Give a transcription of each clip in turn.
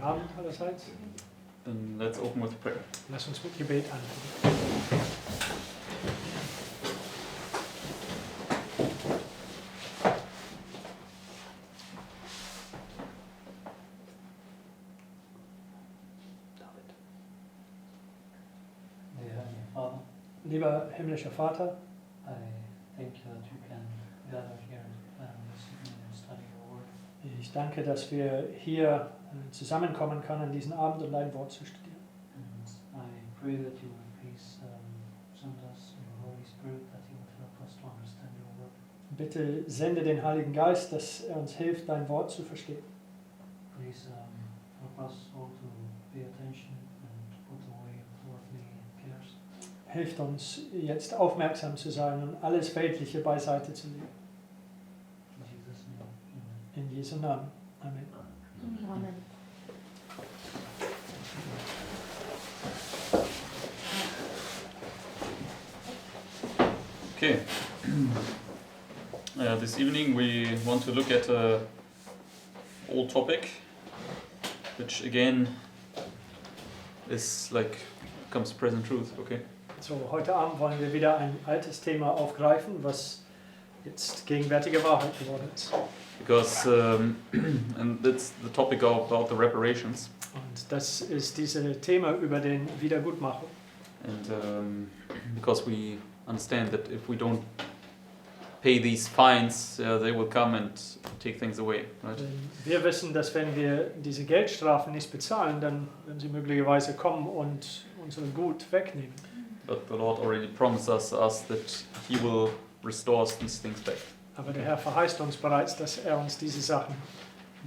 Abend allerseits. Then let's open with prayer. Lass uns mit Gebet anfangen. Lieber himmlischer Vater, I thank you that you can gather here and listen and study your word. ich danke, dass wir hier zusammenkommen können, diesen Abend und dein Wort zu studieren. And I pray that you will please send us your Holy Spirit, that you would help us to understand your word. Bitte sende den Heiligen Geist, dass er uns hilft, dein Wort zu verstehen. Please help us all to pay attention and put away worldly cares. Hilft uns jetzt aufmerksam zu sein und alles Weltliche beiseite zu legen. In Jesus' name, amen. In Jesu Namen. Amen. Amen. Okay. This evening we want to look at an old topic, which again is like becomes present truth. Okay. So, heute Abend wollen wir wieder ein altes Thema aufgreifen, was jetzt gegenwärtige Wahrheit geworden ist. Because and that's the topic about the reparations. Und das ist dieses Thema über den Wiedergutmachung. And because we understand that if we don't pay these fines, they will come and take things away, right? Wir wissen, dass wenn wir diese Geldstrafen nicht bezahlen, dann werden sie möglicherweise kommen und unser Gut wegnehmen. But the Lord already promised us that He will restore us these things back. Aber der Herr verheißt uns bereits, dass er uns diese Sachen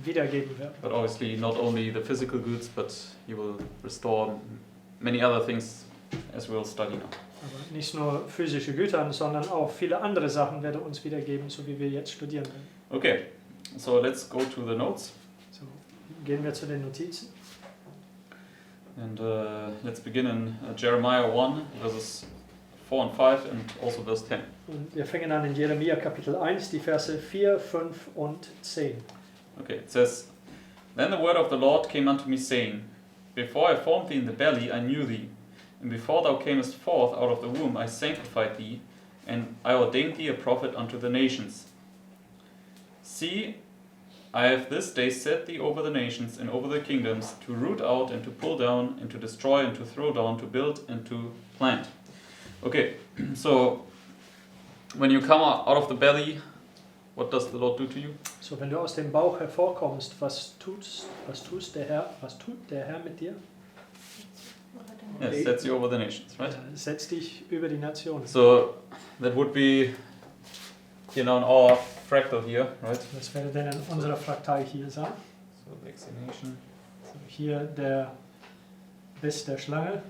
wiedergeben wird. But obviously not only the physical goods, but He will restore many other things as we'll study now. Aber nicht nur physische Güter, sondern auch viele andere Sachen wird er uns wiedergeben, so wie wir jetzt studieren werden. Okay, so let's go to the notes. So, gehen wir zu den Notizen. And let's begin in Jeremiah 1, verses 4 and 5, and also verse 10. Und wir fangen an in Jeremia Kapitel 1, die Verse 4, 5 und 10. Okay, it says, Then the word of the Lord came unto me, saying, Before I formed thee in the belly, I knew thee. And before thou camest forth out of the womb, I sanctified thee, and I ordained thee a prophet unto the nations. See, I have this day set thee over the nations and over the kingdoms, to root out and to pull down and to destroy and to throw down, to build and to plant. Okay, so when you come out of the belly, what does the Lord do to you? So, wenn du aus dem Bauch hervorkommst, was tut der Herr mit dir? Yes, sets you over the nations, right? Er setzt dich über die Nationen. So that would be, in our fractal here, right? Das wäre dann in unserer Fraktal hier sein. So vaccination. So, hier der Biss der Schlange.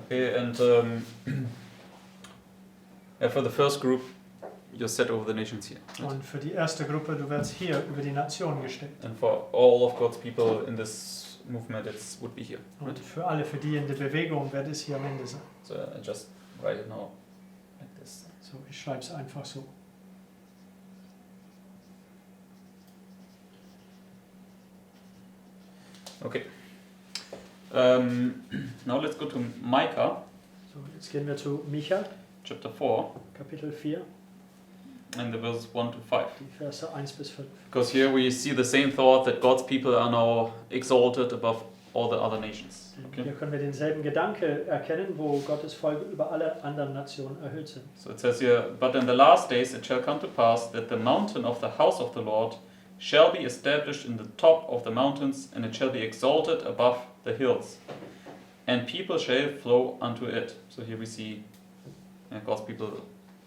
Okay, and for the first group, you're set over the nations here. Right? Und für die erste Gruppe, du wirst hier über die Nationen gestellt. And for all of God's people in this movement, it would be here. Und Right? für alle, für die in der Bewegung, wird es hier am Ende sein. So I just write it now like this. So, ich schreibe es einfach so. Okay. Now let's go to Micah, So, jetzt gehen wir zu Micha, chapter 4, Kapitel 4, and the verses 1 to 5. die Verse 1 bis 5. Because here we see the same thought that God's people are now exalted above all the other nations. Okay? Hier können wir denselben Gedanke erkennen, wo Gottes Volk über alle anderen Nationen erhöht sind. So it says here, But in the last days it shall come to pass that the mountain of the house of the Lord shall be established in the top of the mountains, and it shall be exalted above the hills, and people shall flow unto it. So here we see God's people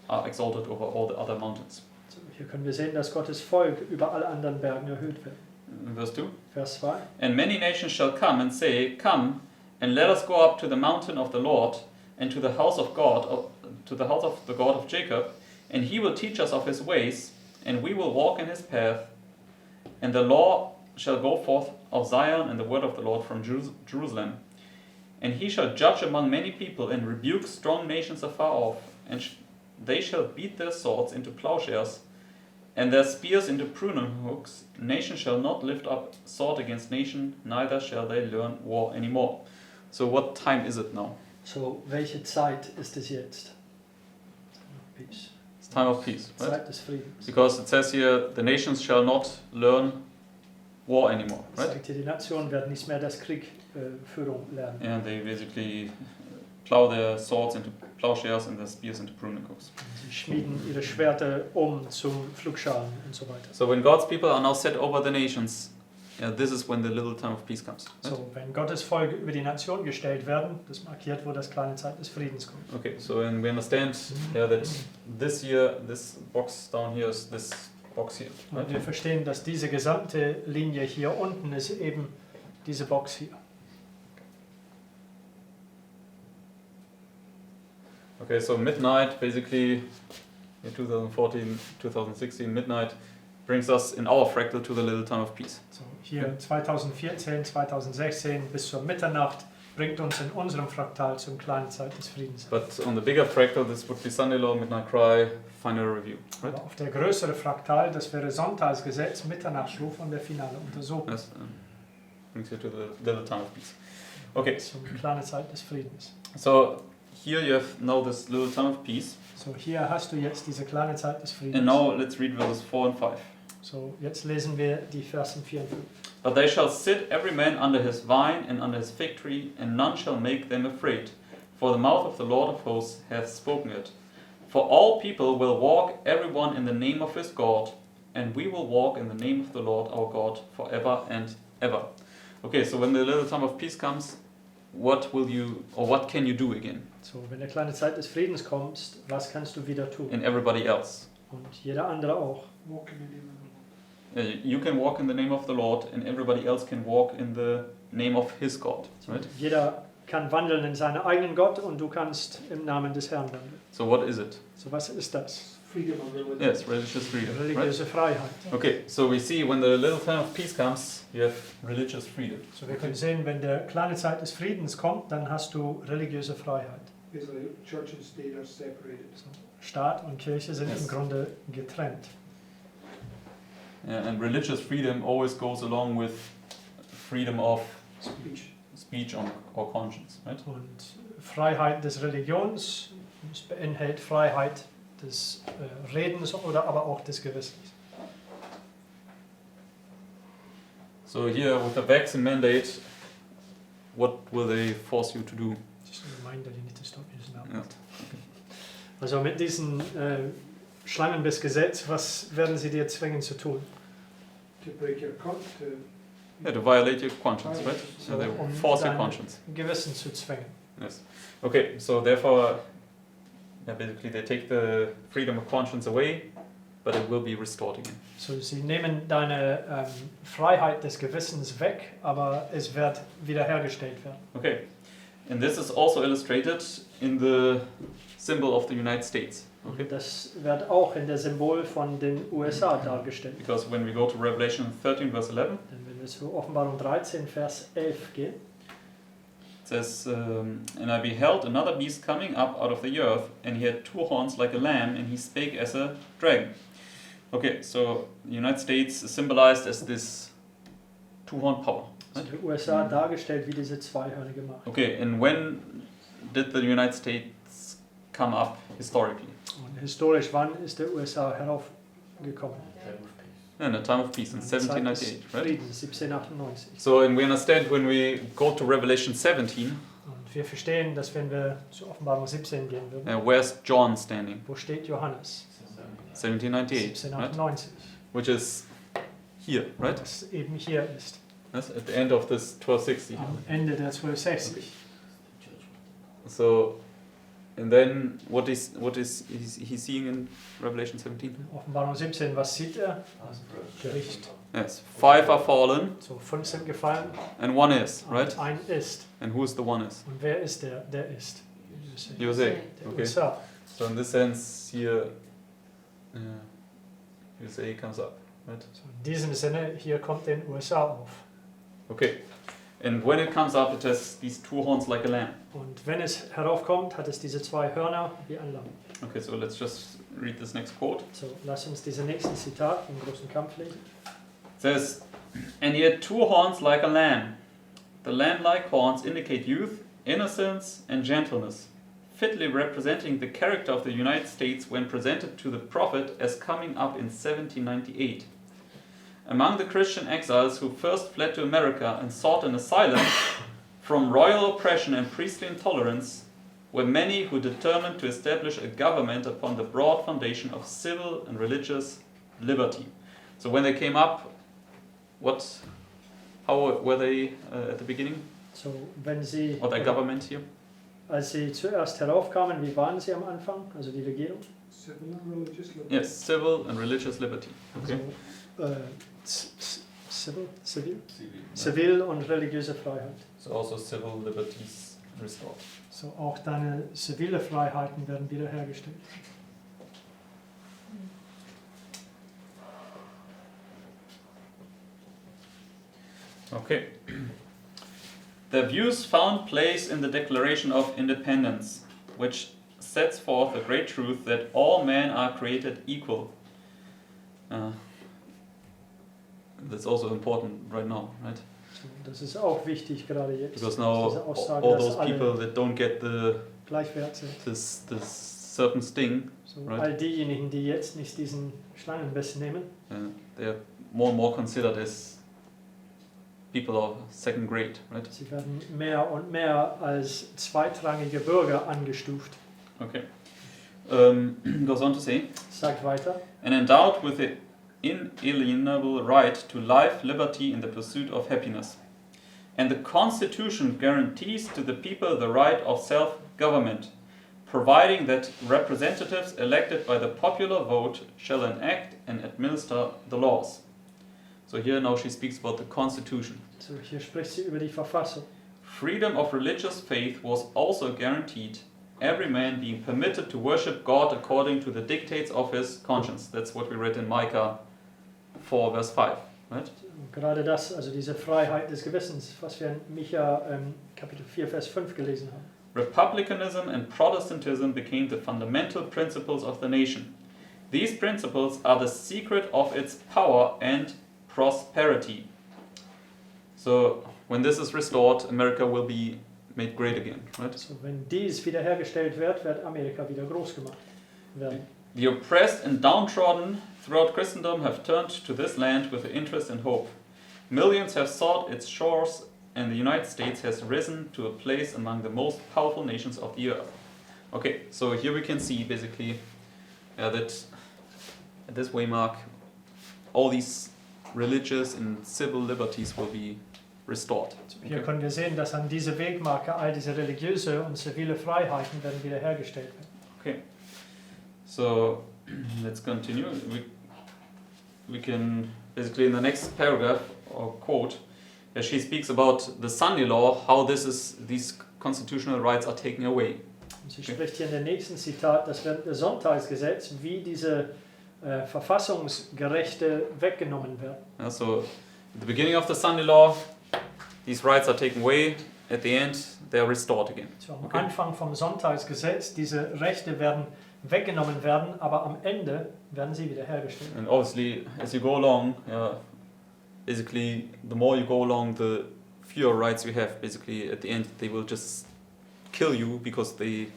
are exalted over all the other mountains. So, hier können wir sehen, dass Gottes Volk über alle anderen Bergen erhöht wird. In verse 2. Vers 2. And many nations shall come and say, Come, and let us go up to the mountain of the Lord, and to the house of God, to the house of the God of Jacob, and he will teach us of his ways, and we will walk in his path. And the law shall go forth of Zion, and the word of the Lord from Jerusalem. And he shall judge among many people, and rebuke strong nations afar off, and they shall beat their swords into plowshares, and their spears into pruning hooks. Nation shall not lift up sword against nation, neither shall they learn war anymore. So what time is it now? So, welche Zeit ist es jetzt? Peace. It's time of peace, right? Zeit des Friedens. Because it says here, the nations shall not learn war anymore, right? Sagt hier, die Nationen werden nicht mehr das Kriegführung lernen. And they basically plow their swords into plowshares and their spears into pruning hooks. Sie schmieden ihre Schwerter zum Flugscharen und so weiter. So when God's people are now set over the nations, this is when the little time of peace comes. Right? So, wenn Gottes Volk über die Nation gestellt werden, das markiert, wo das kleine Zeit des Friedens kommt. Okay, so and we understand that this year, this box down here is this box here. Right? Und wir verstehen, dass diese gesamte Linie hier unten ist eben diese Box hier. Okay, so midnight, basically, in 2014, 2016, midnight brings us in our fractal to the little time of peace. So, hier 2014, 2016 bis zur Mitternacht bringt uns in unserem Fraktal zum kleinen Zeit des Friedens. But on the bigger fractal, this would be Sunday law, midnight cry, final review, right? Aber auf der größere Fraktal, das wäre Sonntagsgesetz, Mitternachtsruf und der finale Untersuchung. Yes, brings you to the little time of peace. Okay, Zum kleine Zeit des Friedens. so here you have now this little time of peace, So, hier hast du jetzt diese kleine Zeit des Friedens. and now let's read verses 4 and 5. So, jetzt lesen wir die Versen 4 und 5. But they shall sit every man under his vine and under his fig tree, and none shall make them afraid. For the mouth of the Lord of hosts hath spoken it. For all people will walk, everyone in the name of his God, and we will walk in the name of the Lord our God forever and ever. Okay, so when the little time of peace comes, what can you do again? So, wenn der kleine Zeit des Friedens kommt, was kannst du wieder tun? And everybody else. Und jeder andere auch. You can walk in the name of the Lord, and everybody else can walk in the name of his God, right? Jeder kann wandeln in seinen eigenen Gott und du kannst im Namen des Herrn wandeln. So what is it? So, was ist das? Freedom of religion. Yes, religious freedom, right? Religiöse Freiheit. Okay, so we see when the little time of peace comes, you have religious freedom. So, wir können sehen, wenn der kleine Zeit des Friedens kommt, dann hast du religiöse Freiheit. Basically, church and state are separated. So, Staat und Kirche sind Yes. im Grunde getrennt. Yeah, and religious freedom always goes along with freedom of speech or conscience, right? Und Freiheit des Religions das beinhaltet Freiheit des Redens oder aber auch des Gewissens. So here with the vaccine mandate, what will they force you to do? Just a reminder, you need to stop using that. Yeah. Also mit diesem Schlangenbissgesetz, was werden sie dir zwingen zu tun? To break your Yeah, to violate your conscience, right? So they Um force your dein conscience. Gewissen zu zwingen. Yes. Okay, so therefore, yeah, basically they take the freedom of conscience away, but it will be restored again. So, sie nehmen deine Freiheit des Gewissens weg, aber es wird wiederhergestellt werden. Okay, and this is also illustrated in the symbol of the United States. Okay, Das wird auch in der Symbol von den USA dargestellt. because when we go to Revelation 13, verse 11, Denn wenn wir zu Offenbarung 13, Vers 11 gehen, it says, And I beheld another beast coming up out of the earth, and he had two horns like a lamb, and he spake as a dragon. Okay, so the United States is symbolized as this two-horn power. also die USA dargestellt wie diese zweihörnige Macht. Okay, and when did the United States come up historically? Und historisch, wann ist der USA heraufgekommen? In a time of peace, in In der Zeit 1798, des right? Friedens, 1798. So, and we understand when we go to Revelation 17, Und wir verstehen, dass wenn wir zu Offenbarung 17 gehen würden, where's John standing? wo steht Johannes? 1798, right? 1798. Which is here, right? Das eben hier ist, That's at the end of this 1260. am Ende der 1260. So, and then what is he seeing in Revelation 17? Offenbarung 17, was sieht er? Gericht. Yes, 5 are fallen So, 5 sind gefallen, and 1 is, und right? ein ist. And who is the 1 is? Und wer ist der? Der ist. USA. Der Okay. USA. So in this sense, here, USA comes up, right? So, in diesem Sinne, hier kommt den USA auf. Okay. And when it comes up, it has these two horns like a lamb. Und wenn es heraufkommt, hat es diese zwei Hörner wie ein Lamm. Okay, so let's just read this next quote. So, lass uns diese nächsten Zitat im großen Kampf lesen. It says, "And he had 2 horns like a lamb. The lamb-like horns indicate youth, innocence, and gentleness, fitly representing the character of the United States when presented to the prophet as coming up in 1798. Among the Christian exiles who first fled to America and sought an asylum from royal oppression and priestly intolerance were many who determined to establish a government upon the broad foundation of civil and religious liberty." So when they came up, how were they at the beginning? So, wenn sie, Or their government here? als sie zuerst heraufkamen, wie waren sie am Anfang? Also die Regierung? Civil and religious liberty. Yes, civil and religious liberty. Okay. Also, Zivil und religiöse Freiheit. So also civil liberties restored. So auch deine zivile Freiheiten werden wiederhergestellt. Okay. Their views found place in the Declaration of Independence, which sets forth the great truth that all men are created equal. That's also important right now, right? So, das ist auch wichtig gerade jetzt. Because now diese Aussage, all dass those alle people that don't get gleichwert sind. this certain sting, So, right. all diejenigen, die jetzt nicht diesen Schlangenbiss nehmen, they are more and more considered as people of second grade, right? sie werden mehr und mehr als zweitrangige Bürger angestuft. Okay. Goes on to say, Sagt weiter. "And endowed with the inalienable right to life, liberty, and the pursuit of happiness. And the Constitution guarantees to the people the right of self-government, providing that representatives elected by the popular vote shall enact and administer the laws." So here now she speaks about the Constitution. So, hier spricht sie über die Verfassung. "Freedom of religious faith was also guaranteed, every man being permitted to worship God according to the dictates of his conscience." That's what we read in Micah 4, verse 5, right? Und gerade das, also diese Freiheit des Gewissens, was wir in Micha Kapitel 4, Vers 5 gelesen haben. Republicanism and Protestantism became the fundamental principles of the nation. These principles are the secret of its power and prosperity. So, when this is restored, America will be made great again, right? So, wenn dies wiederhergestellt wird, wird Amerika wieder groß gemacht werden. The oppressed and downtrodden throughout Christendom have turned to this land with interest and hope. Millions have sought its shores, and the United States has risen to a place among the most powerful nations of the earth. Okay, so here we can see basically that at this waymark, all these religious and civil liberties will be restored. Hier können wir sehen, dass an diese Wegmarke all diese religiöse und zivile Freiheiten werden wiederhergestellt werden. Okay, so let's continue. We can basically in the next paragraph or quote, she speaks about the Sunday law, how these constitutional rights are taken away. Und sie spricht hier in der nächsten Zitat, dass während des Sonntagsgesetz, wie diese Verfassungsgerechte weggenommen werden. So at the beginning of the Sunday law, these rights are taken away. At the end, they are restored again. So, am Anfang vom Sonntagsgesetz, diese Rechte werden weggenommen werden, aber am Ende werden sie wiederhergestellt. And obviously, as you go along, basically, the more you go along, the fewer rights you have. Basically, at the end, they will just kill you because they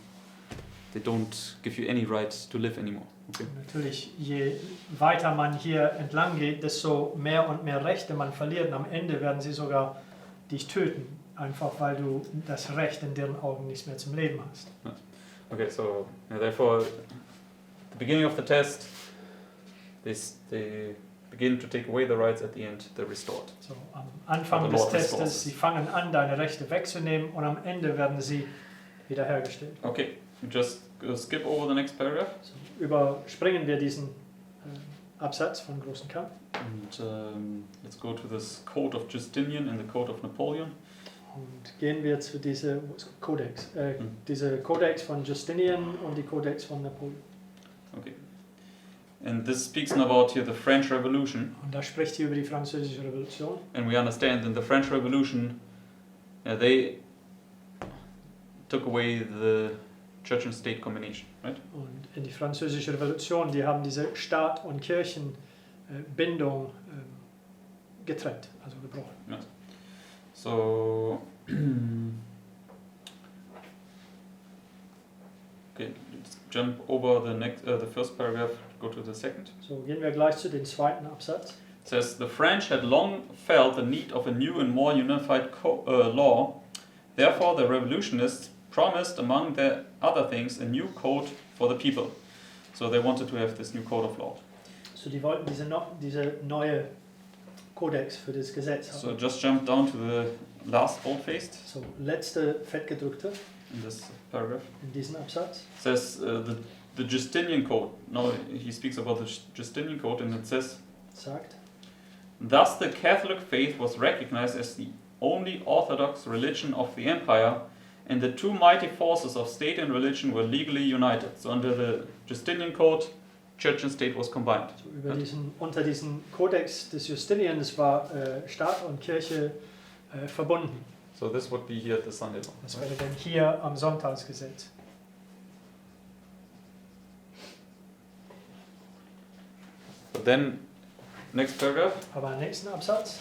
don't give you any right to live anymore. Okay. Natürlich, je weiter man hier entlang geht, desto mehr und mehr Rechte man verliert. Und am Ende werden sie sogar dich töten, einfach weil du das Recht in deren Augen nicht mehr zum Leben hast. Okay, so therefore, at the beginning of the test, they begin to take away the rights. At the end, they're restored. So, am Anfang des Testes, sie fangen an, deine Rechte wegzunehmen, und am Ende werden sie wiederhergestellt. Okay, just skip over the next paragraph. So, überspringen wir diesen Absatz von Großen Kampf. And let's go to this Code of Justinian and the Code of Napoleon. Und gehen wir zu diese diese Kodex von Justinian und die Kodex von Napoleon. Okay. And this speaks about here the French Revolution. Und da spricht hier über die Französische Revolution. And we understand in the French Revolution, they took away the church and state combination, right? Und in die französische Revolution, die haben diese Staat- und Kirchenbindung getrennt, also gebrochen. So, okay, let's jump over the first paragraph, go to the second. So gehen wir gleich zu dem zweiten Absatz. It says, the French had long felt the need of a new and more unified law. Therefore, the revolutionists promised, among the other things, a new code for the people. So they wanted to have this new code of law. So die wollten diese neue Kodex für das Gesetz haben. So just jump down to the last bold-faced So letzte fettgedruckte in this paragraph. in diesem Absatz. It says the Justinian Code. Now he speaks about the Justinian Code, and it says, Sagt, thus the Catholic faith was recognized as the only orthodox religion of the empire, and the two mighty forces of state and religion were legally united. So under the Justinian Code, church and state was combined. so unter diesem Kodex des Justinians war Staat und Kirche verbunden. So this would be here at the Sunday law. Das wäre dann hier am Sonntagsgesetz. But then, next paragraph. Aber im nächsten Absatz.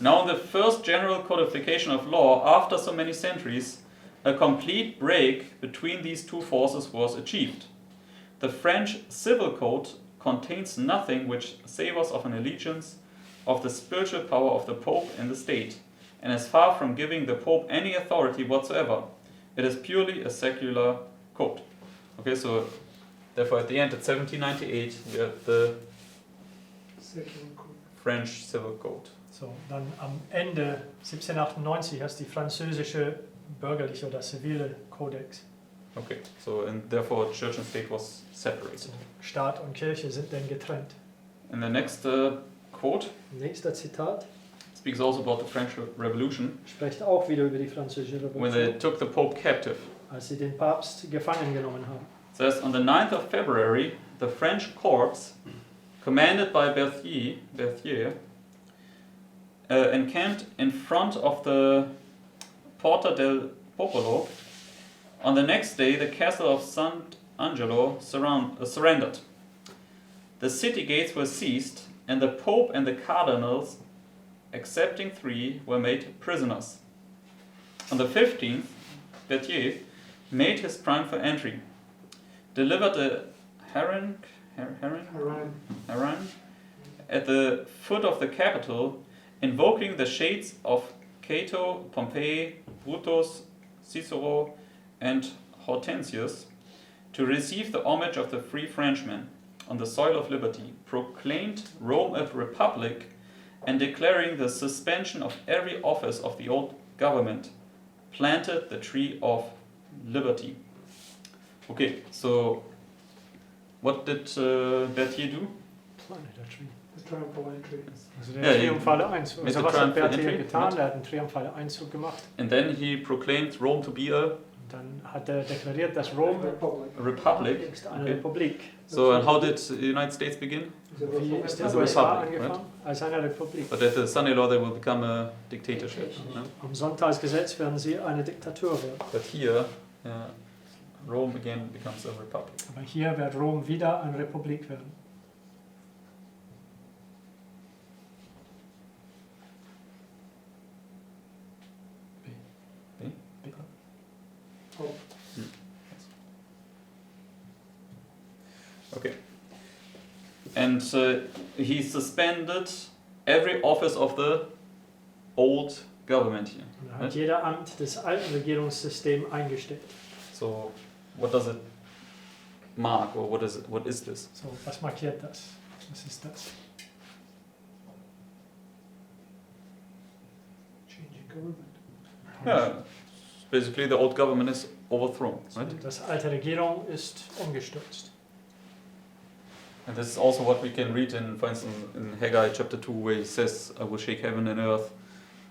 Now in the first general codification of law, after so many centuries, a complete break between these two forces was achieved. The French civil code contains nothing which savours of an allegiance of the spiritual power of the Pope and the state, and is far from giving the Pope any authority whatsoever. It is purely a secular code. Okay, so therefore at the end, at 1798, you have the Second code. French civil code. So, dann am Ende 1798 hast die französische bürgerliche oder zivile Kodex. Okay, so and therefore church and state was separated. So, Staat und Kirche sind dann getrennt. And the next quote Nächster Zitat speaks also about the French Revolution, spricht auch wieder über die französische when they Revolution, took the Pope captive. als sie den Papst gefangen genommen haben. It says, on the 9th of February, the French corps, commanded by Berthier, encamped in front of the Porta del Popolo. On the next day, the castle of Sant'Angelo surrendered. The city gates were seized, and the Pope and the cardinals, excepting 3, were made prisoners. On the 15th, Berthier made his triumphal entry, delivered a harangue at the foot of the Capitol, invoking the shades of Cato, Pompey, Brutus, Cicero, and Hortensius to receive the homage of the free Frenchmen on the soil of liberty, proclaimed Rome a republic, and declaring the suspension of every office of the old government, planted the tree of liberty. Okay, so what did Berthier do? Planted a tree. The triumphal entry. Also der Ja, triumphale Einzug. mit Also der was hat triumphal Berthier entry, getan? right? Er hat einen triumphalen Einzug gemacht. And then he proclaimed Rome to be a Dann hat er deklariert, dass Rom Republic. republic. ist eine Okay. Republik. So, and how did the United States begin? Is a Wie republic. ist die As a USA republic, angefangen? Als eine Republik. But at the Sunday law, they will become a dictatorship. No? Am Sonntagsgesetz werden sie eine Diktatur werden. But here, Rome again becomes a republic. Aber hier wird Rom wieder eine Republik werden. Okay. And he suspended every office of the old government here. Und er hat jeder Amt des alten Regierungssystems eingestellt. So, what does it mark, or what is this? So, was markiert das? Was ist das? Changing government. Yeah, basically the old government is overthrown, So, right? das alte Regierung ist umgestürzt. And this is also what we can read in, for instance, in Haggai chapter 2, where he says, I will shake heaven and earth,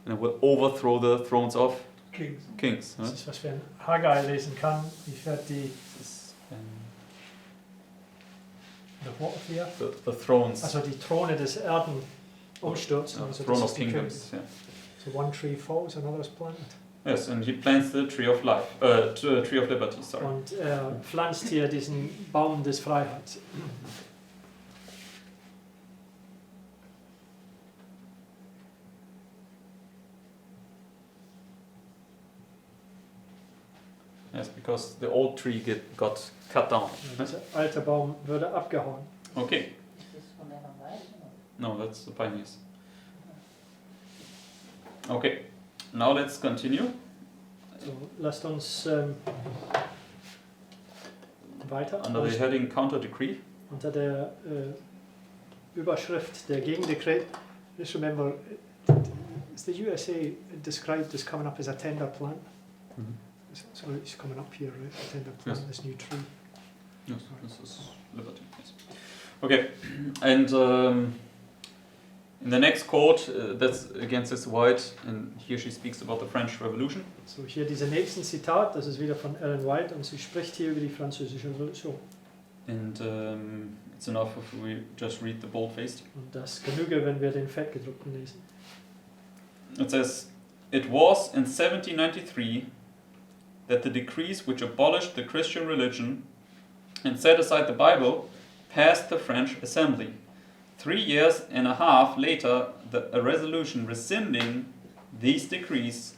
and I will overthrow the thrones of Kings. kings. Das Right? ist, was wir in Haggai lesen kann. Wie wird die The thrones, also die Throne des Erden umstürzen. Also throne das of ist die kingdoms. Yeah. So one tree falls, another is planted. Yes, and he plants the tree of life, tree of liberty, sorry. Und er pflanzt hier diesen Baum des Freiheits. Yes, because the old tree got cut down. Ja, dieser alte Baum würde abgehauen. Okay, Ist das von der Weide? no, that's the pioneers. Okay, now let's continue. So, lasst uns weiter. Under the heading Counter Decree. Unter der Überschrift der Gegendekret. Just remember, is the USA described as coming up as a tender plan? So it's coming up here, right? A tender plan, Yes. this new tree. Yes, this is liberty. Yes. Okay, and in the next quote, that's against this White, and here she speaks about the French Revolution. So hier diese nächsten Zitat, das ist wieder von Ellen White und sie spricht hier über die französische Revolution. And it's enough if we just read the bold-faced. Und das genüge, wenn wir den fettgedruckten lesen. It says, "It was in 1793 that the decrees which abolished the Christian religion and set aside the Bible passed the French Assembly. 3 years and a half later, a resolution rescinding these decrees,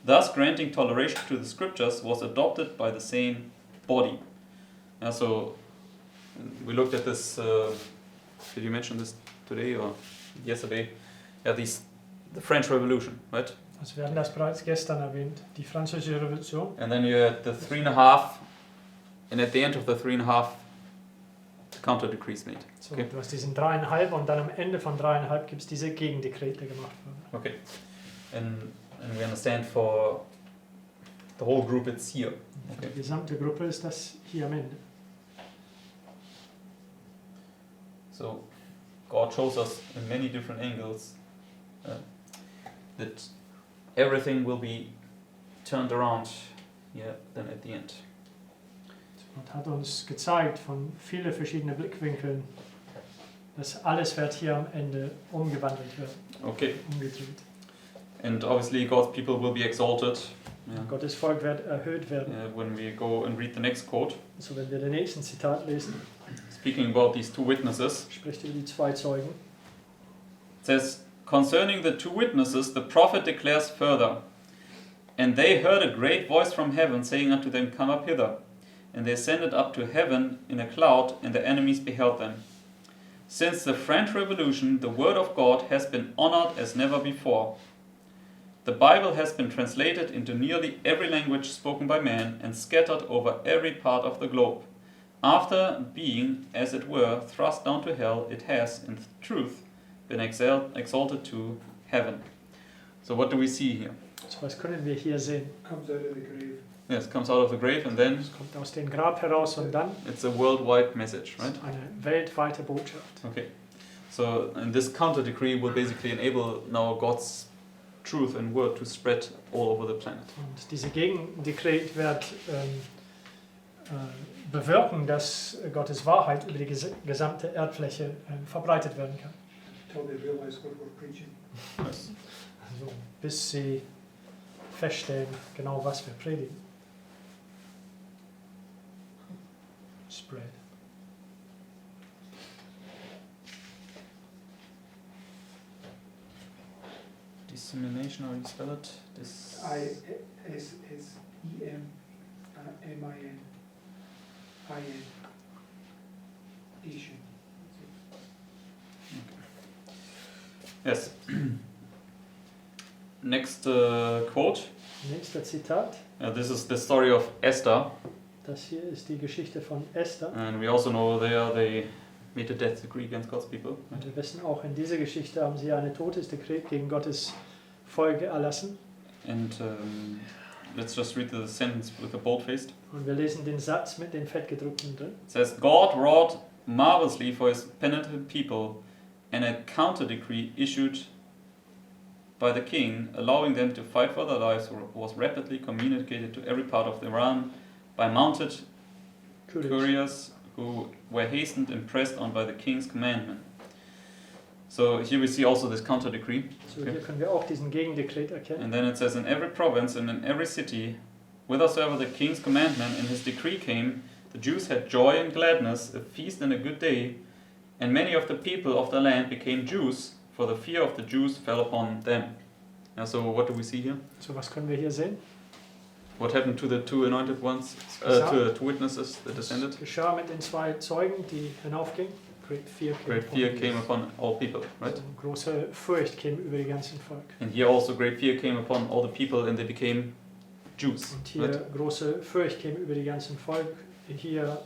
thus granting toleration to the scriptures, was adopted by the same body." So we looked at this. Did you mention this today or yesterday? Yeah, the French Revolution, right? Also wir hatten das bereits gestern erwähnt, die französische Revolution. And then you had the 3.5, and at the end of the 3.5, the counter decrees made. So, Okay. du hast diesen 3,5 und dann am Ende von 3,5 gibt es diese Gegendekrete gemacht worden. Okay, and we understand for the whole group it's here. Für die gesamte Gruppe ist das hier am Ende. So God shows us in many different angles that everything will be turned around here then at the end. Gott hat uns gezeigt von vielen verschiedenen Blickwinkeln, dass alles wird hier am Ende umgewandelt werden, Okay, umgedreht. and obviously God's people will be exalted. Yeah. Gottes Volk wird erhöht werden. When we go and read the next quote, So, wenn wir den nächsten Zitat lesen, speaking about these two witnesses, spricht über die zwei Zeugen. it says, "Concerning the two witnesses, the prophet declares further, and they heard a great voice from heaven saying unto them, Come up hither. And they ascended up to heaven in a cloud, and their enemies beheld them. Since the French Revolution, the word of God has been honored as never before. The Bible has been translated into nearly every language spoken by man and scattered over every part of the globe. After being, as it were, thrust down to hell, it has, in truth, been exalted to heaven." So what do we see here? So, was können wir hier sehen? Comes out of the grave. Yes, it comes out of the grave, and then Es kommt aus dem Grab heraus und dann it's a worldwide message, ist right? eine weltweite Botschaft. Okay. So, and this counter decree will basically enable now God's truth and word to spread all over the planet. Und diese Gegendekret wird bewirken, dass Gottes Wahrheit über die gesamte Erdfläche verbreitet werden kann. Till they realize what we're preaching. Yes. Also, bis sie feststellen, genau was wir predigen. Spread. Dissemination, how do you spell it? ISSEMIN. Edition. Yes. Next quote. Nächster Zitat. This is the story of Esther, Das hier ist die Geschichte von Esther. and we also know they made a death decree against God's people. Und wir wissen auch, in dieser Geschichte haben sie ein Todesdekret gegen Gottes Volk erlassen. And let's just read the sentence with the bold-faced. Und wir lesen den Satz mit den fettgedruckten drin. It says, "God wrought marvelously for his penitent people, and a counter decree issued by the king, allowing them to fight for their lives, was rapidly communicated to every part of Iran by mounted couriers who were hastened and pressed on by the king's commandment." So here we see also this counter decree. So hier können wir auch diesen Gegendekret erkennen. And then it says, in every province and in every city, whithersoever the king's commandment and his decree came, the Jews had joy and gladness, a feast and a good day, and many of the people of the land became Jews, for the fear of the Jews fell upon them. Now, so what do we see here? So was können wir hier sehen? What happened to the two anointed ones, to the two witnesses that descended? Was geschah mit den zwei Zeugen, die hinaufgingen? Great fear Came upon all people, right? So, große Furcht käme über die ganzen Volk. And here also great fear came upon all the people and they became Jews. Und hier Right? große Furcht käme über die ganzen Volk hier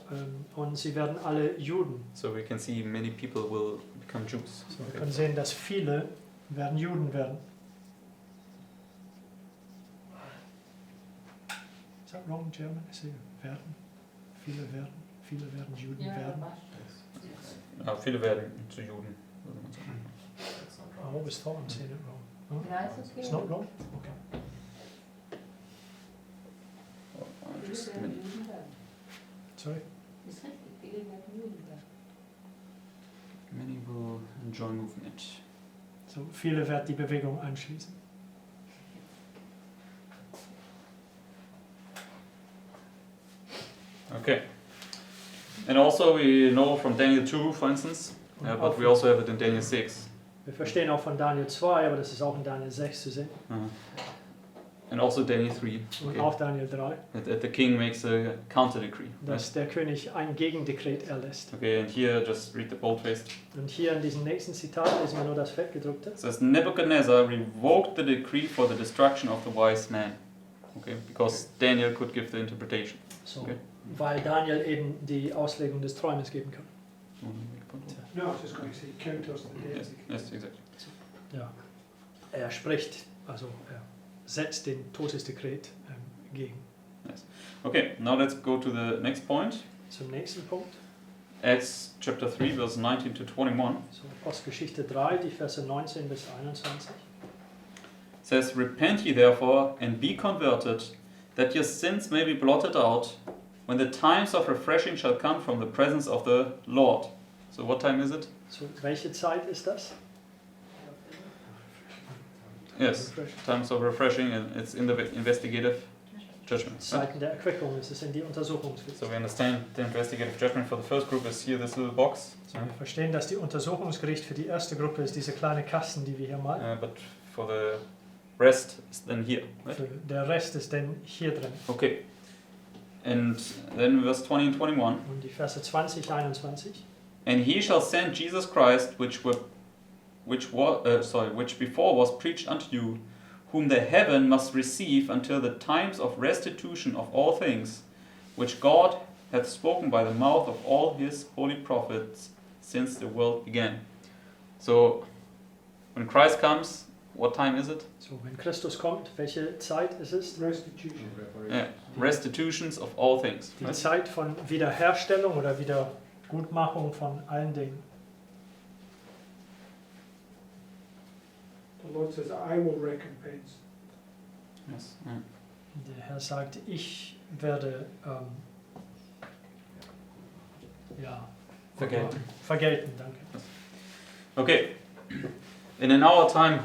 und sie werden alle Juden. So we can see many people will become Jews. So, wir können sehen, dass viele werden Juden werden. Is that wrong in German? I say werden. Viele werden Juden werden. Viele werden zu Juden, würde man sagen. I always thought I'm saying it wrong. Huh? Ja, ist okay. It's not wrong? Okay. Just a Viele werden minute. Juden werden. Sorry? Ist richtig, viele werden Juden werden. Many will join movement. So, viele werden die Bewegung anschließen. Okay. And also we know from Daniel 2, for instance, Und but auch we also have it in Daniel 6. wir verstehen auch von Daniel 2, aber das ist auch in Daniel 6 zu sehen. And also Daniel 3. Und Okay. auch Daniel 3, That the king makes a counter decree. dass der König ein Gegendekret erlässt. Okay, and here just read the boldfaced. Und hier in diesem nächsten Zitat lesen wir nur das Fettgedruckte. It says Nebuchadnezzar revoked the decree for the destruction of the wise man. Okay, because Daniel could give the interpretation. So, Okay. weil Daniel eben die Auslegung des Träumes geben kann. No, I was just going to say counters the dead. Yes, exactly. Ja. Er spricht, also er setzt den Todesdekret gegen. Okay, now let's go to the next point. Zum nächsten Punkt. Acts chapter 3, verse 19 to 21. So, Apostelgeschichte 3, die Verse 19 bis 21. It says, repent ye therefore, and be converted, that your sins may be blotted out, when the times of refreshing shall come from the presence of the Lord. So what time is it? So, welche Zeit ist das? Yes, times of refreshing, and it's in the investigative judgment. Right? Zeiten der Erquickung, es ist in die Untersuchungsphase. So we understand the investigative judgment for the first group is here, this little box. So, wir verstehen, dass die Untersuchungsgericht für die erste Gruppe ist diese kleine Kasten, die wir hier malen. But for the rest is then here. Right? Für der Rest ist dann hier drin. Okay. And then verse 20 and 21. Und die Verse 20, 21. And he shall send Jesus Christ, which before was preached unto you, whom the heaven must receive until the times of restitution of all things, which God hath spoken by the mouth of all his holy prophets since the world began. So, when Christ comes, what time is it? So, wenn Christus kommt, welche Zeit ist es? Restitution. Yeah, restitutions of all things. Die Right? Zeit von Wiederherstellung oder Wiedergutmachung von allen Dingen. The Lord says, I will recompense. Yes. Yeah. Der Herr sagt, ich werde Vergelten. Vergelten, danke. Okay. And in our time,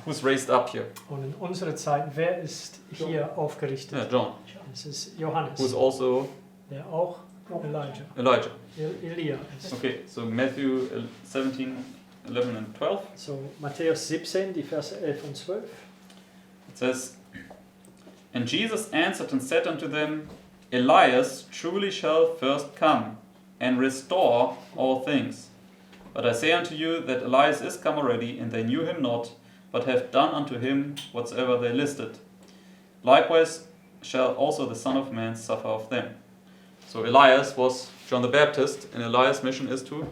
who's raised up here? Und in unserer Zeit, wer ist hier aufgerichtet? Yeah, John. Es ist Johannes, Who's also der auch Elijah, Elijah. Elia ist. Okay, so Matthew 17, 11 and 12. So Matthäus 17, die Verse 11 und 12. It says, and Jesus answered and said unto them, Elias truly shall first come, and restore all things. But I say unto you that Elias is come already, and they knew him not, but have done unto him whatsoever they listed. Likewise shall also the Son of Man suffer of them. So Elias was John the Baptist, and Elias' mission is to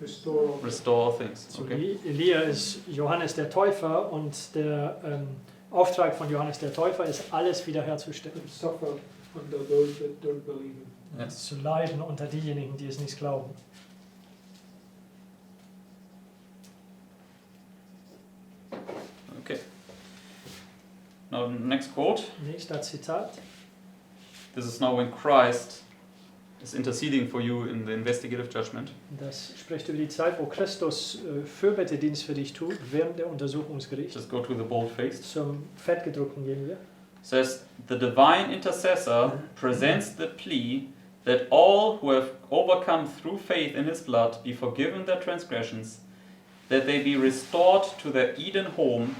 restore all things. So Okay. Elia ist Johannes der Täufer und der Auftrag von Johannes der Täufer ist, alles wiederherzustellen. And suffer under those that don't believe him. Yes. Zu leiden unter diejenigen, die es nicht glauben. Okay. Now next quote. Nächster Zitat. This is now when Christ is interceding for you in the investigative judgment. Das spricht über die Zeit, wo Christus Fürbittedienst für dich tut, während der Untersuchungsgericht. Just go to the bold-faced. Zum Fettgedruckten gehen wir. Says, the divine intercessor presents the plea that all who have overcome through faith in his blood be forgiven their transgressions, that they be restored to their Eden home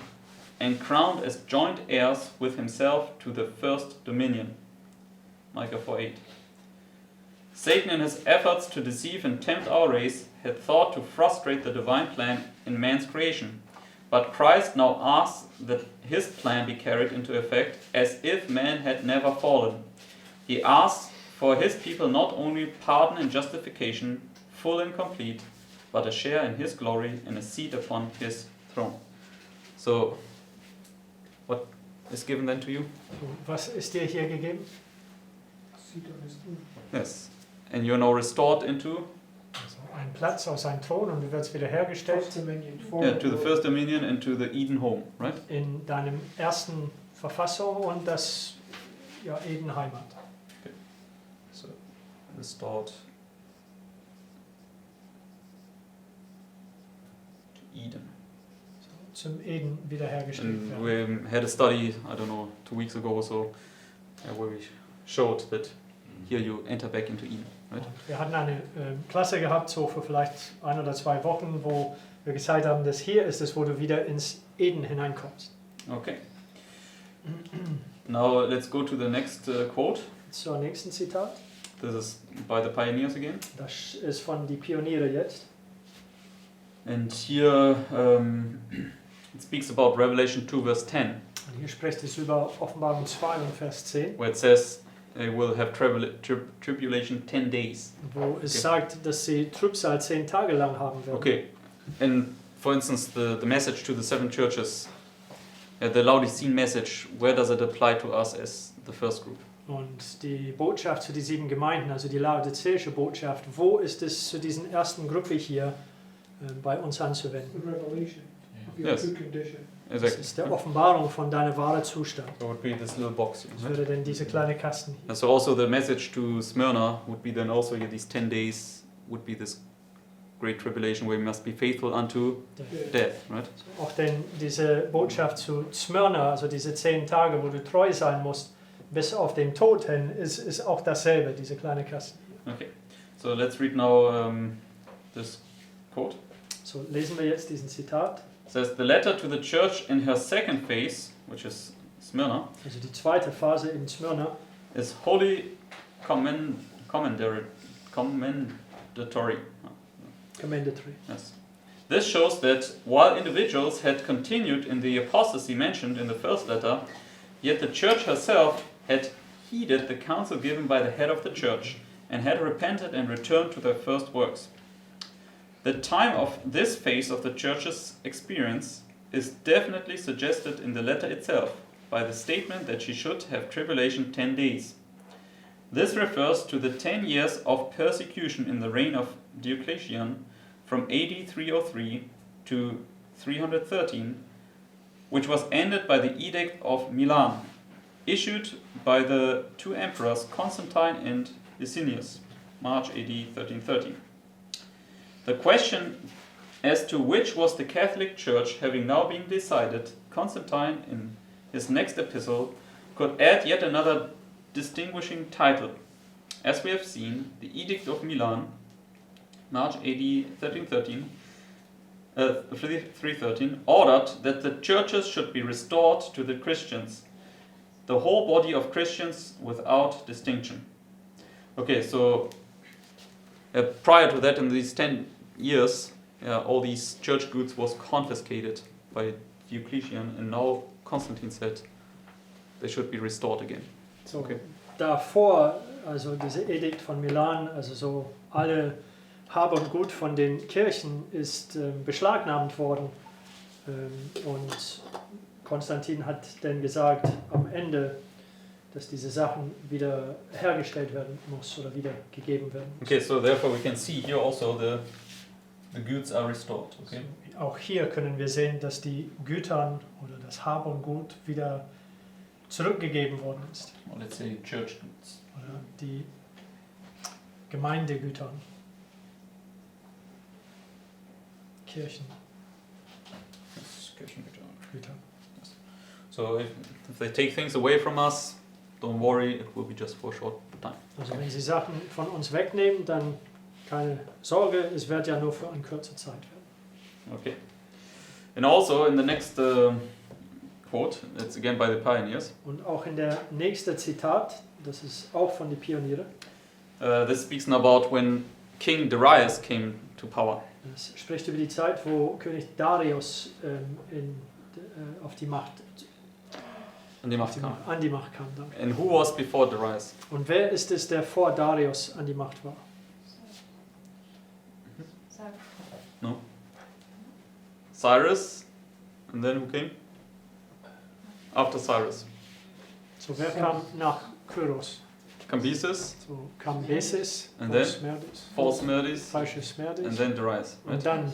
and crowned as joint heirs with himself to the first dominion. Micah 4:8. Satan, in his efforts to deceive and tempt our race, had thought to frustrate the divine plan in man's creation. But Christ now asks that his plan be carried into effect as if man had never fallen. He asks for his people not only pardon and justification, full and complete, but a share in his glory and a seat upon his throne. So, what is given then to you? Was ist dir hier gegeben? Seat on his throne. Yes. And you're now restored into? Also ein Platz auf seinem Thron und du wirst wiederhergestellt First dominion, Yeah, to the first dominion and to the Eden home, right? in deinem ersten Verfassung und das Edenheimat. So, restored to Eden. Zum Eden wiederhergestellt And werden. we had a study, I don't know, 2 weeks ago or so, where we showed that here you enter back into Eden, right? Und wir hatten eine Klasse gehabt, so für vielleicht 1 oder 2 Wochen, wo wir gesagt haben, dass hier ist es, wo du wieder ins Eden hineinkommst. Okay. Now let's go to the next quote. Zur nächsten Zitat. This is by the pioneers again. Das ist von die Pioniere jetzt. And here it speaks about Revelation 2 verse 10, Und hier spricht es über Offenbarung 2 und Vers 10, where it says they will have tribulation 10 days. wo es Okay. sagt, dass sie Trübsal 10 Tage lang haben werden. Okay. And for instance, the message to the 7 churches, the Laodicean message, where does it apply to us as the first group? Und die Botschaft zu den 7 Gemeinden, also die laodizäische Botschaft, wo ist es zu diesen ersten Gruppe hier bei uns anzuwenden? The revelation of your Yes. true condition. Das Exactly. ist der Offenbarung von deinem wahren Zustand. So would be this little box. Das würde denn diese kleine Kasten hier. And so also the message to Smyrna would be then also here these 10 days would be this great tribulation where we must be faithful unto death, right? Auch denn diese Botschaft zu Smyrna, also diese 10 Tage, wo du treu sein musst, bis auf den Tod hin, ist auch dasselbe, diese kleine Kasten. Okay. So let's read now this quote. So lesen wir jetzt diesen Zitat. It says, the letter to the church in her second phase, which is Smyrna, Also die zweite Phase in Smyrna is wholly commendatory. Commendatory. Yes. This shows that while individuals had continued in the apostasy mentioned in the first letter, yet the church herself had heeded the counsel given by the head of the church and had repented and returned to their first works. The time of this phase of the church's experience is definitely suggested in the letter itself by the statement that she should have tribulation 10 days. This refers to the 10 years of persecution in the reign of Diocletian from AD 303 to 313, which was ended by the Edict of Milan, issued by the 2 emperors Constantine and Licinius, March AD 1313. The question as to which was the Catholic Church having now been decided, Constantine in his next epistle could add yet another distinguishing title. As we have seen, the Edict of Milan, March AD 313, ordered that the churches should be restored to the Christians, the whole body of Christians without distinction. Okay, so prior to that, in these 10 years, all these church goods was confiscated by Diocletian, and now Constantine said they should be restored again. So, Okay. davor, also diese Edikt von Milan, also so alle Hab und Gut von den Kirchen ist beschlagnahmt worden. Und Konstantin hat dann gesagt am Ende, dass diese Sachen wieder hergestellt werden muss oder wieder gegeben werden muss. Okay, so therefore we can see here also the goods are restored. Okay. Auch hier können wir sehen, dass die Güter oder das Hab und Gut wieder zurückgegeben worden ist. Or let's say church goods. Oder die Gemeindegütern. Kirchen. Güter. So if they take things away from us, don't worry, it will be just for a short time. Also wenn sie Sachen von uns wegnehmen, dann keine Sorge, es wird ja nur für eine kurze Zeit werden. Okay. And also in the next quote, it's again by the pioneers. Und auch in der nächste Zitat, das ist auch von den Pionieren. This speaks about when King Darius came to power. Das spricht über die Zeit, wo König Darius auf die Macht, An die Macht kam. an die Macht kam. Danke. And who was before Darius? Und wer ist es, der vor Darius an die Macht war? Sag. No. Cyrus. And then who came? After Cyrus. So wer kam nach Kyros? Cambyses. So Kambeses, And then? Smerdis, False Smerdis. falsche Smerdis. And then Darius. Right? Und dann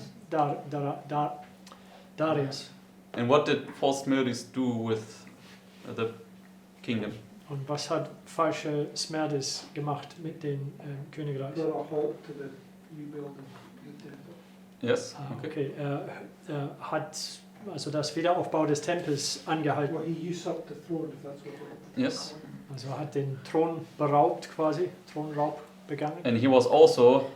Darius. And what did false Smerdis do with the kingdom? Und was hat falsche Smerdis gemacht mit dem Königreich? Brought a halt to the rebuilding the temple. Yes. Okay, er hat also das Wiederaufbau des Tempels angehalten. Well, he usurped the throne, if that's what we're Yes. Also hat den Thron beraubt quasi, Thronraub begangen. And he was also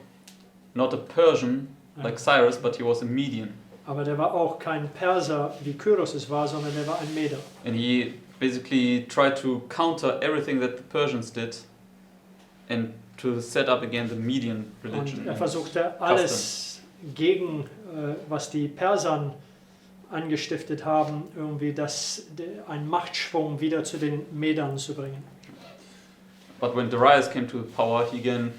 not a Persian like Cyrus, but he was a Median. Aber der war auch kein Perser, wie Kyros es war, sondern der war ein Meder. And he basically tried to counter everything that the Persians did and to set up again the Median religion. Und er and versuchte alles gegen, was die Persern angestiftet haben, irgendwie einen Machtschwung wieder zu den Medern zu bringen. But when Darius came to power, he again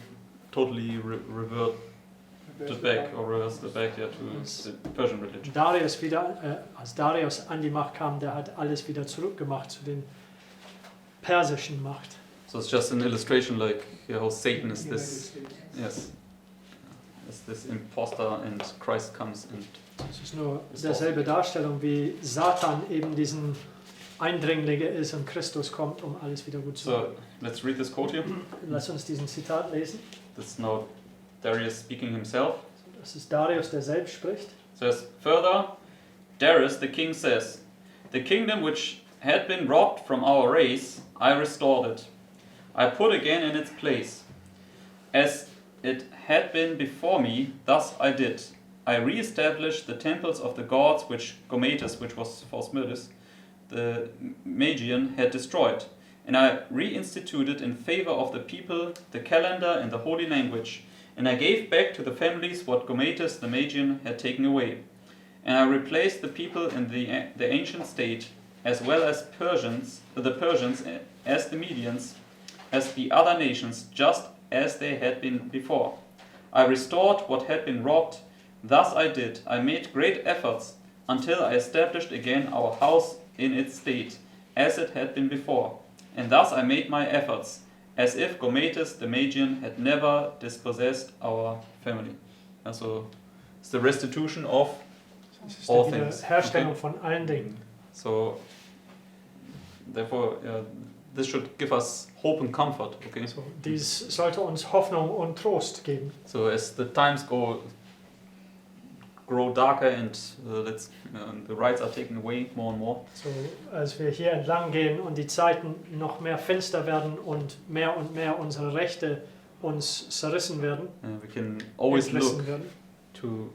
totally reversed back to the Persian religion. Als Darius an die Macht kam, der hat alles wieder zurückgemacht zu den persischen Macht. So it's just an illustration, like how Satan is this, yes, is this imposter, and Christ comes and. Es ist nur derselbe Darstellung, wie Satan eben diesen Eindringlinge ist und Christus kommt, um alles wieder gut zu machen. So let's read this quote here. Lass uns diesen Zitat lesen. This is now Darius speaking himself. Das ist Darius, der selbst spricht. It says, further, Darius the king says, the kingdom which had been robbed from our race, I restored it. I put again in its place. As it had been before me, thus I did. I re-established the temples of the gods which Gometis, which was false Smerdis, the Magian, had destroyed. And I reinstituted in favor of the people the calendar and the holy language. And I gave back to the families what Gometis, the Magian, had taken away. And I replaced the people in the ancient state, as well as the Persians, as the Medians, as the other nations, just as they had been before. I restored what had been robbed. Thus I did. I made great efforts until I established again our house in its state, as it had been before. And thus I made my efforts, as if Gometis the Magian had never dispossessed our family. Also, it's the restitution of Das ist all die things. Wiederherstellung Okay. von allen Dingen. So, therefore, this should give us hope and comfort. Okay. So, dies sollte uns Hoffnung und Trost geben. So as the times grow darker and the rights are taken away more and more. So, als wir hier entlang gehen und die Zeiten noch mehr finster werden und mehr unsere Rechte uns zerrissen werden, We can always entrissen look werden. to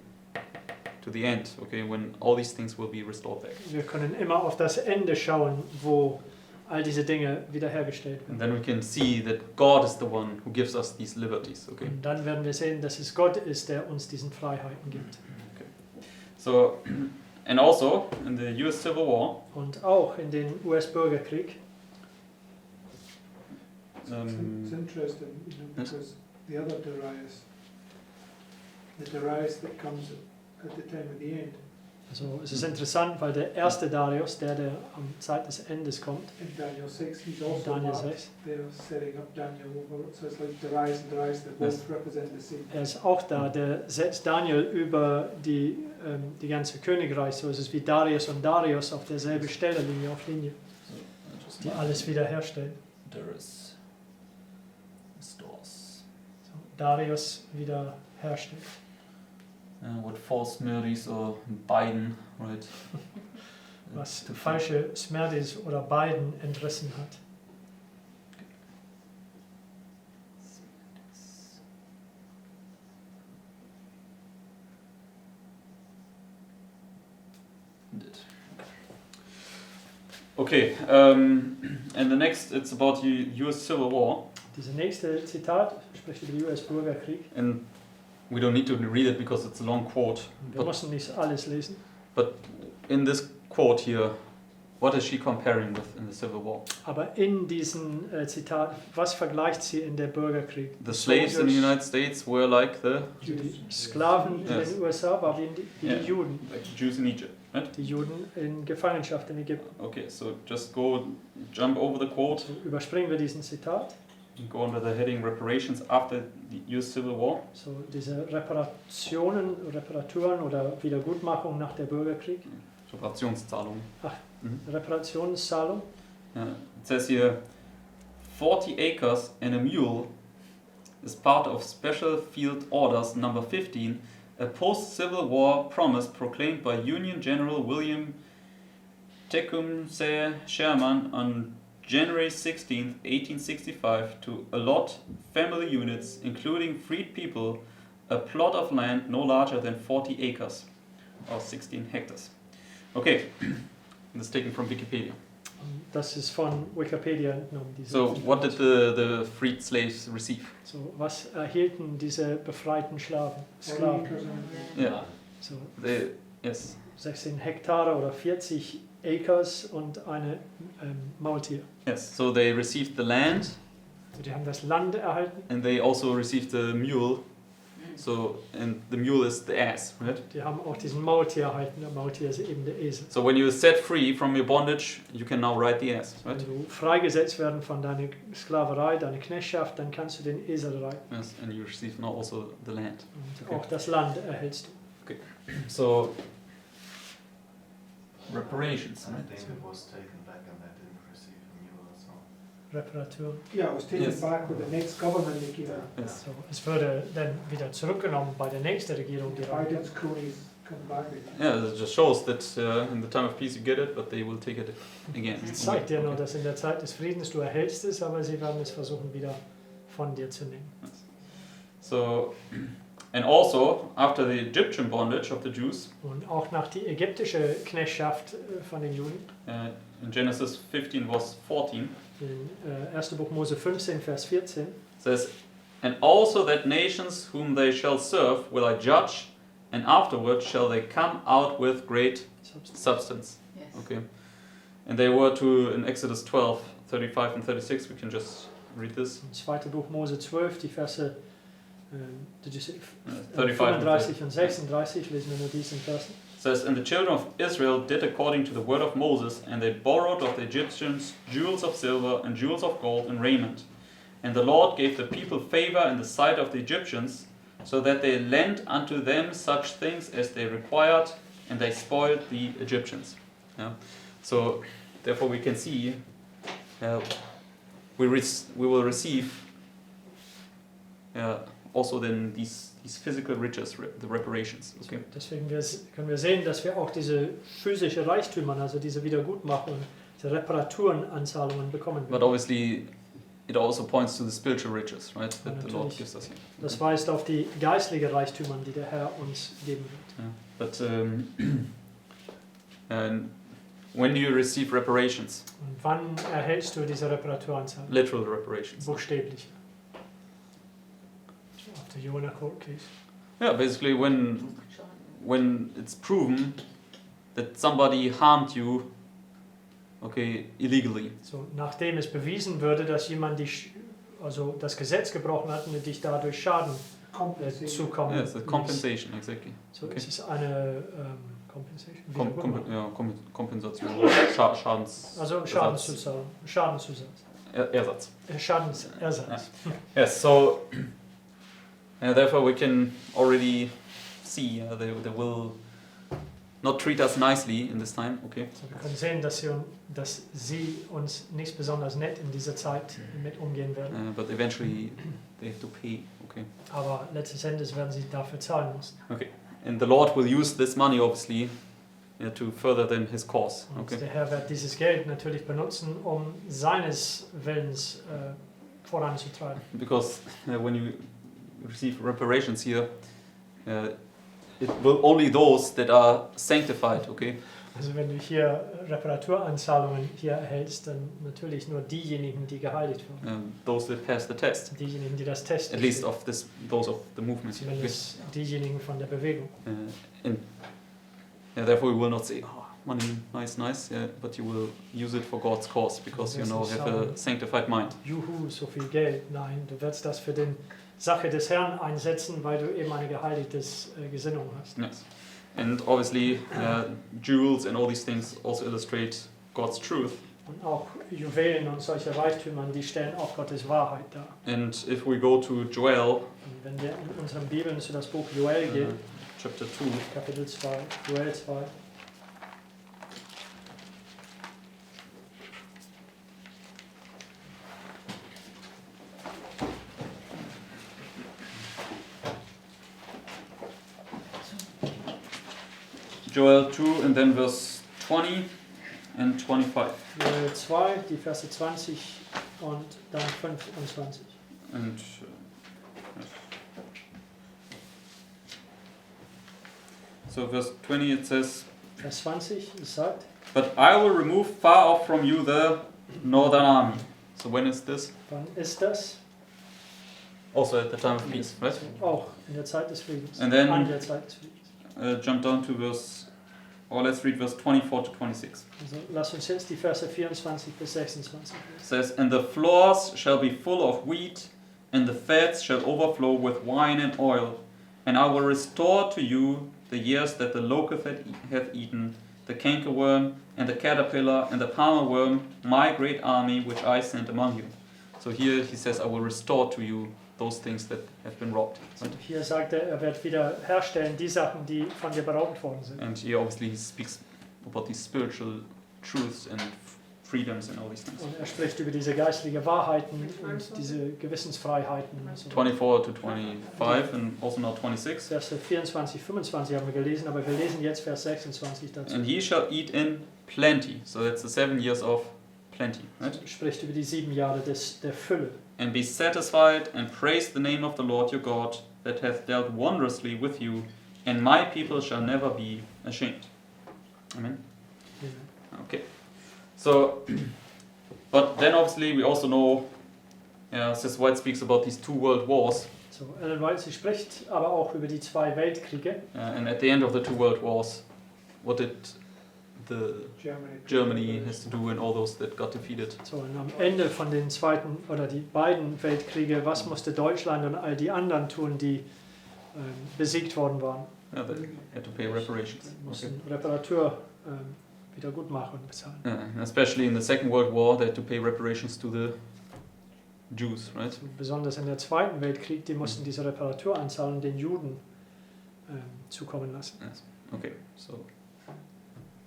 the end, okay, when all these things will be restored back. Wir können immer auf das Ende schauen, wo all diese Dinge wiederhergestellt And werden. then we can see that God is the one who gives us these liberties, okay? Und dann werden wir sehen, dass es Gott ist, der uns diesen Freiheiten gibt. So, and also in the US Civil War, Und auch in den US-Bürgerkrieg. It's interesting, you know, because the other Darius, the Darius that comes at the time of the end, Also es ist interessant, weil der erste Darius, der am Zeit des Endes kommt, in Daniel 6, he's also Daniel marked 6, there setting up Daniel over it, so it's like Darius and Darius, they both represent the same. er ist auch da, der setzt Daniel über die ganze Königreich, so ist es wie Darius und Darius auf derselben Stelle, Linie auf Linie, die alles wiederherstellen. Darius restores. So, Darius wieder herstellt. What false Smerdis or Biden, right? Was falsche Smerdis oder Biden entrissen hat. Okay, and the next it's about the U.S. Civil War, Diese nächste Zitat spricht über den US-Bürgerkrieg. and we don't need to read it because it's a long quote. Wir müssen nicht alles lesen. But in this quote here, what is she comparing with in the Civil War? Aber in diesem Zitat, was vergleicht sie in der Bürgerkrieg? The slaves in the United States were like the Die Sklaven in Yes. den USA waren wie Yeah. die Juden. like Jews in Egypt, right? Die Juden in Gefangenschaft in Ägypten. Okay, so just jump over the quote So überspringen wir diesen Zitat. and go under the heading Reparations after the U.S. Civil War. So diese Reparaturen oder Wiedergutmachung nach der Bürgerkrieg. Reparationszahlungen. Reparationszahlung. It says here, 40 acres and a mule is part of Special Field Orders number 15, a post-Civil War promise proclaimed by Union General William Tecumseh Sherman on January 16, 1865, to allot family units, including freed people, a plot of land no larger than 40 acres, or 16 hectares. Okay, this is taken from Wikipedia. Das ist von Wikipedia entnommen. Diese So, what did the freed slaves receive? So, was erhielten diese befreiten Sklaven? Yeah, So, yes. 16 Hektare oder 40 Acres und eine Maultier. Yes, so they received the land So, die haben das Land erhalten, and they also received the mule. So, and the mule is the ass, right? die haben auch diesen Maultier erhalten. Der Maultier ist eben der Esel. So, when you are set free from your bondage, you can now ride the ass, right? Wenn du freigesetzt werden von deiner Sklaverei, deiner Knechtschaft, dann kannst du den Esel reiten. Yes, and you receive now also the land. Und Okay. auch das Land erhältst du. So, reparations, I right? think it was taken back and they didn't receive a mule or so. Reparatur. Yeah, it was taken Yes. back with the next government that came out. Yes. So, es würde dann wieder zurückgenommen bei der nächsten Regierung, die reingeht. Biden's cronies come back with it. Yeah, it just shows that in the time of peace you get it, but they will take it again. Das zeigt dir nur, dass in der Zeit des Friedens du erhältst es, aber sie werden es versuchen, wieder von dir zu nehmen. So, and also after the Egyptian bondage of the Jews, Und auch nach die ägyptische Knechtschaft von den Juden, in Genesis 15 verse 14, in 1. Buch Mose 15, Vers 14, says, "And also that nations whom they shall serve will I judge, and afterward shall they come out with great substance." Yes. Okay, and they were to in Exodus 12, 35 and 36. We can just read this. im 2. Buch Mose 12, die Verse did you say, 35 and 35 und 36, lesen wir nur diesen Versen. It says, "And the children of Israel did according to the word of Moses, and they borrowed of the Egyptians jewels of silver and jewels of gold and raiment. And the Lord gave the people favor in the sight of the Egyptians, so that they lent unto them such things as they required, and they spoiled the Egyptians." Yeah. So, therefore, we can see we will receive also then these physical riches, the reparations. Okay. Deswegen können wir sehen, dass wir auch diese physische Reichtümer, also diese Wiedergutmachung, diese Reparaturenanzahlungen bekommen But werden. obviously, it also points to the spiritual riches, right? That the Lord Natürlich. gives us here. Das weist auf die geistliche Reichtümer, die der Herr uns geben wird. But and when do you receive reparations? Und wann erhältst du diese Reparaturanzahlung? Literal reparations. Buchstäblich. After you wanna quote, please. Yeah, basically when it's proven that somebody harmed you, okay, illegally. So, nachdem es bewiesen würde, dass jemand dich, also das Gesetz gebrochen hat und dich dadurch Schaden zukommen Yes, the ließ. compensation, exactly. So, Okay. es ist eine Compensation. Kompensation. Also Schadenszusatz. Ersatz. Schadensersatz. Yes, so therefore we can already see they will not treat us nicely in this time, okay? Also wir können sehen, dass sie uns nicht besonders nett in dieser Zeit mit umgehen werden. But eventually they have to pay, okay? Aber letztes Endes werden sie dafür zahlen müssen. And the Lord will use this money, obviously, to further then His cause, Und okay? der Herr wird dieses Geld natürlich benutzen, um seines Willens voranzutreiben. Because when you receive reparations here, it will only those that are sanctified, okay? Also wenn du hier Reparaturanzahlungen hier erhältst, dann natürlich nur diejenigen, die geheiligt wurden. Those that pass the test, Diejenigen, die das Test at least of those of the movement here, okay? zumindest diejenigen von der Bewegung. And therefore we will not say, oh, money, nice, but you will use it for God's cause, because you know have a sanctified mind. Juhu, so viel Geld. Nein, du wirst das für die Sache des Herrn einsetzen, weil du eben eine geheiligte Gesinnung hast. Yes. And obviously, jewels and all these things also illustrate God's truth. Und auch Juwelen und solche Reichtümer, die stellen auch Gottes Wahrheit dar. And if we go to Joel, Und wenn wir in unseren Bibeln zu das Buch Joel gehen, chapter 2, Kapitel 2, Joel 2, Joel 2 and then verse 20 and 25. Joel 2, die Verse 20 und dann 25. And so verse 20 it says, Vers 20, es sagt, "But I will remove far off from you the northern army." So when is this? wann ist das? Also at the time of peace, right? Auch in der Zeit des Friedens. And then- An der Zeit des Friedens. Jump down to let's read verse 24 to 26. Also lass uns jetzt die Verse 24 bis 26 lesen. It says, "And the floors shall be full of wheat, and the fats shall overflow with wine and oil. And I will restore to you the years that the locust hath eaten, the cankerworm, and the caterpillar, and the palmer worm, my great army which I sent among you." So here he says, "I will restore to you those things that have been robbed." Right? Hier sagt er wird wieder herstellen die Sachen, die von dir beraubt worden sind. And here obviously he speaks about these spiritual truths and freedoms and all these things. Und er spricht über diese geistlichen Wahrheiten und diese Gewissensfreiheiten. Und so. 24 to 25 and also now 26. Verse 24, 25 haben wir gelesen, aber wir lesen jetzt Vers 26 dazu. "And ye shall eat in plenty." So that's the 7 years of plenty, right? Spricht über die 7 Jahre der Fülle. "And be satisfied and praise the name of the Lord your God, that hath dealt wondrously with you, and my people shall never be ashamed." Amen. Okay. So, but then obviously we also know, Sis White speaks about these 2 world wars, So, Ellen White, sie spricht aber auch über die 2 Weltkriege. and at the end of the 2 world wars, what did the Germany has to do and all those that got defeated? So, und am Ende von den zweiten oder die beiden Weltkriege, was musste Deutschland und all die anderen tun, die besiegt worden waren? Yeah, they had to pay reparations. Sie mussten Reparatur Wiedergutmachung bezahlen. And especially in the Second World War, they had to pay reparations to the Jews, right? So, besonders in der Zweiten Weltkrieg, die mussten diese Reparaturanzahlungen den Juden zukommen lassen. Yes. Okay, so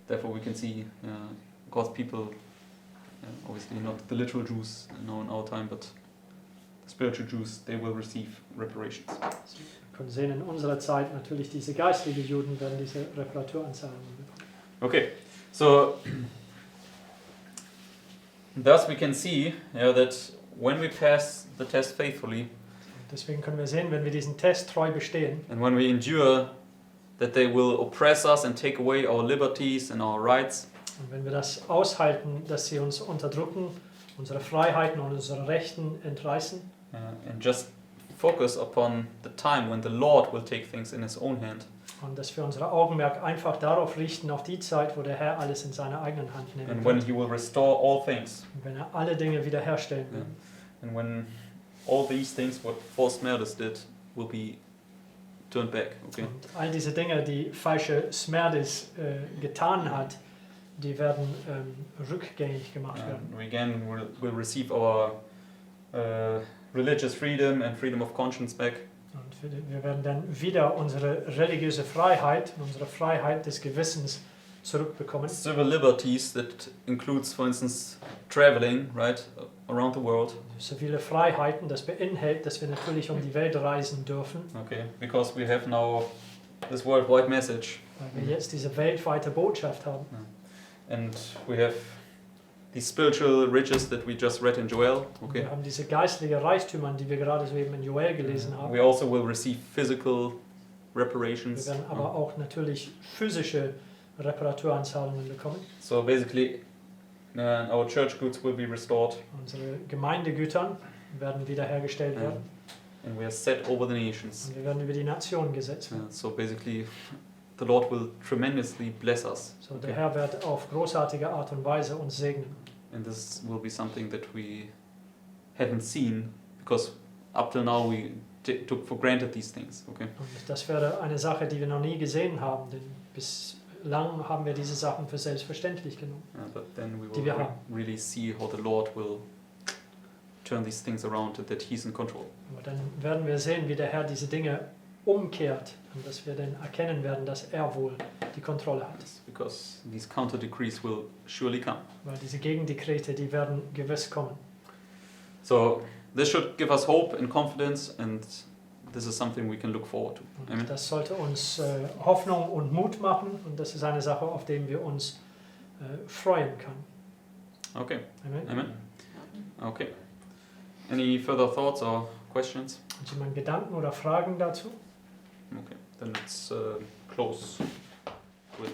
therefore we can see God's people, obviously not the literal Jews now in our time, but the spiritual Jews, they will receive reparations. So, wir können sehen, in unserer Zeit natürlich diese geistlichen Juden werden diese Reparaturanzahlungen bekommen. Okay, so thus we can see that when we pass the test faithfully, Deswegen können wir sehen, wenn wir diesen Test treu bestehen and when we endure, that they will oppress us and take away our liberties and our rights, und wenn wir das aushalten, dass sie uns unterdrücken, unsere Freiheiten und unsere Rechten entreißen and just focus upon the time when the Lord will take things in His own hand, und dass wir unser Augenmerk einfach darauf richten, auf die Zeit, wo der Herr alles in seiner eigenen Hand and nimmt. when He will restore all things, Und wenn er alle Dinge wiederherstellen will. and when all these things what false Smerdis did will be turned back. Okay. Und all diese Dinge, die falsche Smerdis getan hat, die werden rückgängig gemacht werden. We again will receive our religious freedom and freedom of conscience back. Und wir werden dann wieder unsere religiöse Freiheit, unsere Freiheit des Gewissens zurückbekommen. Civil liberties that includes, for instance, traveling, right, around the world. Zivile Freiheiten, das beinhaltet, dass wir natürlich um die Welt reisen dürfen, Okay, because we have now this worldwide message, weil wir jetzt diese weltweite Botschaft haben. and we have these spiritual riches that we just read in Joel. Und Okay, wir haben diese geistlichen Reichtümer, die wir gerade soeben in Joel gelesen haben. we also will receive physical Wir reparations. werden aber auch natürlich physische Reparaturzahlungen bekommen. So basically, our church goods will be restored, Unsere Gemeindegüter werden wiederhergestellt werden and we are set over the nations. und wir werden über die Nationen gesetzt werden. So basically, the Lord will tremendously bless us. So, der Herr wird auf großartige Art und Weise uns segnen. And this will be something that we haven't seen, because up till now we took for granted these things. Okay. Und das wäre eine Sache, die wir noch nie gesehen haben, denn bislang haben wir diese Sachen für selbstverständlich genommen. But then we Die will wir haben. really see how the Lord will turn these things around and that He's in control. Aber dann werden wir sehen, wie der Herr diese Dinge umkehrt und dass wir dann erkennen werden, dass er wohl die Kontrolle hat. Because these counter decrees will surely come. Weil diese Gegendekrete, die werden gewiss kommen. So this should give us hope and confidence, and this is something we can look forward to. Amen. Und das sollte uns Hoffnung und Mut machen und das ist eine Sache, auf die wir uns freuen können. Okay. Amen. Amen. Okay. Any further thoughts or questions? Hat jemand Gedanken oder Fragen dazu? Okay. Then let's close with